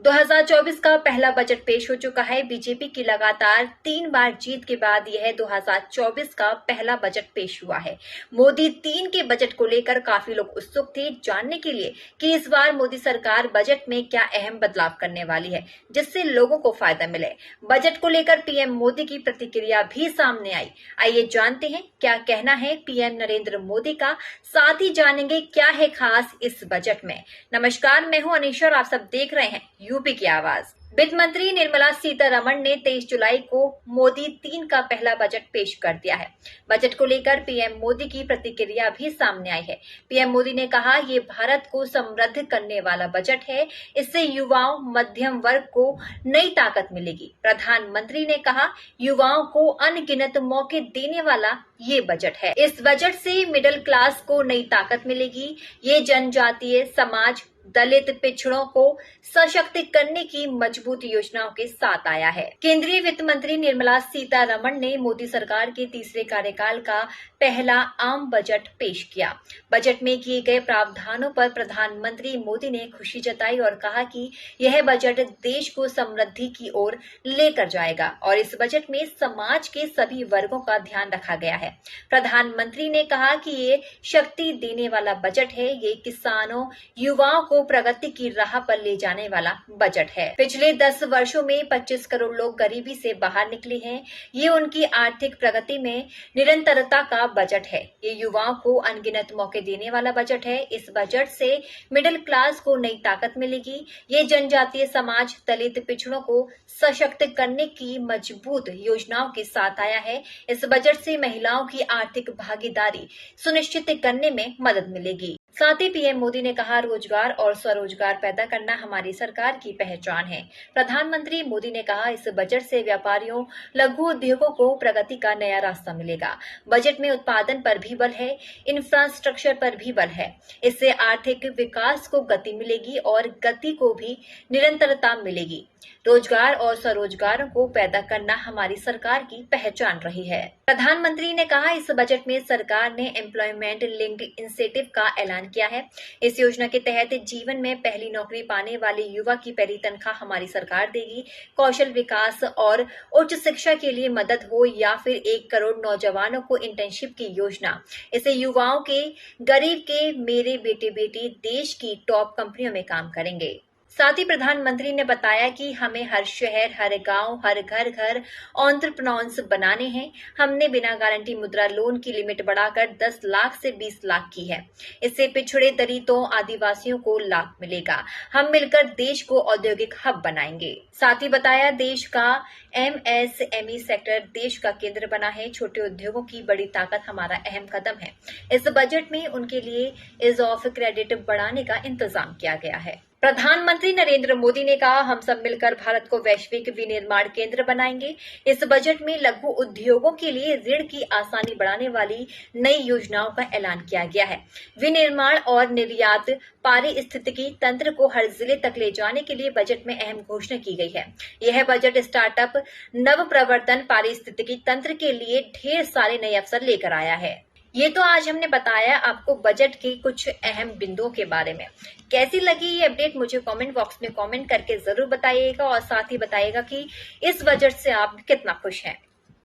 2024 का पहला बजट पेश हो चुका है। बीजेपी की लगातार 3 बार जीत के बाद यह 2024 का पहला बजट पेश हुआ है। मोदी 3 के बजट को लेकर काफी लोग उत्सुक थे जानने के लिए कि इस बार मोदी सरकार बजट में क्या अहम बदलाव करने वाली है जिससे लोगों को फायदा मिले। बजट को लेकर पीएम मोदी की प्रतिक्रिया भी सामने आई। आइए जानते हैं क्या कहना है पीएम नरेंद्र मोदी का, साथ ही जानेंगे क्या है खास इस बजट में। नमस्कार, मैं हूं अनीशा और आप सब देख रहे हैं यूपी की आवाज। वित्त मंत्री निर्मला सीतारमण ने 23 जुलाई को मोदी 3 का पहला बजट पेश कर दिया है। बजट को लेकर पीएम मोदी की प्रतिक्रिया भी सामने आई है। पीएम मोदी ने कहा, ये भारत को समृद्ध करने वाला बजट है। इससे युवाओं, मध्यम वर्ग को नई ताकत मिलेगी। प्रधानमंत्री ने कहा, युवाओं को अनगिनत मौके देने वाला ये बजट है। इस बजट से मिडिल क्लास को नई ताकत मिलेगी। ये जनजातीय समाज, दलित पिछड़ों को सशक्त करने की मजबूत योजनाओं के साथ आया है। केंद्रीय वित्त मंत्री निर्मला सीतारमण ने मोदी सरकार के तीसरे कार्यकाल का पहला आम बजट पेश किया। बजट में किए गए प्रावधानों पर प्रधानमंत्री मोदी ने खुशी जताई और कहा कि यह बजट देश को समृद्धि की ओर लेकर जाएगा और इस बजट में समाज के सभी वर्गों का ध्यान रखा गया है। प्रधानमंत्री ने कहा कि ये शक्ति देने वाला बजट है। ये किसानों, युवाओं को प्रगति की राह पर ले जाने वाला बजट है। पिछले 10 वर्षों में 25 करोड़ लोग गरीबी से बाहर निकले हैं। ये उनकी आर्थिक प्रगति में निरंतरता का बजट है। ये युवाओं को अनगिनत मौके देने वाला बजट है। इस बजट से मिडिल क्लास को नई ताकत मिलेगी। ये जनजातीय समाज, दलित पिछड़ों को सशक्त करने की मजबूत योजनाओं के साथ आया है। इस बजट से महिलाओं की आर्थिक भागीदारी सुनिश्चित करने में मदद मिलेगी। साथ ही पीएम मोदी ने कहा, रोजगार और स्वरोजगार पैदा करना हमारी सरकार की पहचान है। प्रधानमंत्री मोदी ने कहा, इस बजट से व्यापारियों, लघु उद्योगों को प्रगति का नया रास्ता मिलेगा। बजट में उत्पादन पर भी बल है, इंफ्रास्ट्रक्चर पर भी बल है। इससे आर्थिक विकास को गति मिलेगी और गति को भी निरंतरता मिलेगी। रोजगार और स्वरोजगारों को पैदा करना हमारी सरकार की पहचान रही है। प्रधानमंत्री ने कहा, इस बजट में सरकार ने एम्प्लॉयमेंट लिंक्ड इंसेंटिव का ऐलान किया है। इस योजना के तहत जीवन में पहली नौकरी पाने वाले युवा की पहली तनख्वाह हमारी सरकार देगी। कौशल विकास और उच्च शिक्षा के लिए मदद हो या फिर 1 करोड़ नौजवानों को इंटर्नशिप की योजना, इससे युवाओं के, गरीब के, मेरे बेटे बेटी देश की टॉप कंपनियों में काम करेंगे। साथ ही प्रधानमंत्री ने बताया कि हमें हर शहर, हर गांव, हर घर घर एंटरप्रेन्योर्स बनाने हैं। हमने बिना गारंटी मुद्रा लोन की लिमिट बढ़ाकर 10 लाख से 20 लाख की है। इससे पिछड़े, दलितों, आदिवासियों को लाभ मिलेगा। हम मिलकर देश को औद्योगिक हब बनाएंगे। साथ ही बताया, देश का एमएसएमई सेक्टर देश का केंद्र बना है। छोटे उद्योगों की बड़ी ताकत हमारा अहम कदम है। इस बजट में उनके लिए ईज ऑफ क्रेडिट बढ़ाने का इंतजाम किया गया है। प्रधानमंत्री नरेंद्र मोदी ने कहा, हम सब मिलकर भारत को वैश्विक विनिर्माण केंद्र बनाएंगे। इस बजट में लघु उद्योगों के लिए ऋण की आसानी बढ़ाने वाली नई योजनाओं का ऐलान किया गया है। विनिर्माण और निर्यात पारिस्थितिकी तंत्र को हर जिले तक ले जाने के लिए बजट में अहम घोषणा की गई है। यह बजट स्टार्टअप, नव प्रवर्तन, पारिस्थितिकी तंत्र के लिए ढेर सारे नए अवसर लेकर आया है। ये तो आज हमने बताया आपको बजट के कुछ अहम बिंदुओं के बारे में। कैसी लगी ये अपडेट मुझे कमेंट बॉक्स में कमेंट करके जरूर बताइएगा और साथ ही बताइएगा कि इस बजट से आप कितना खुश हैं।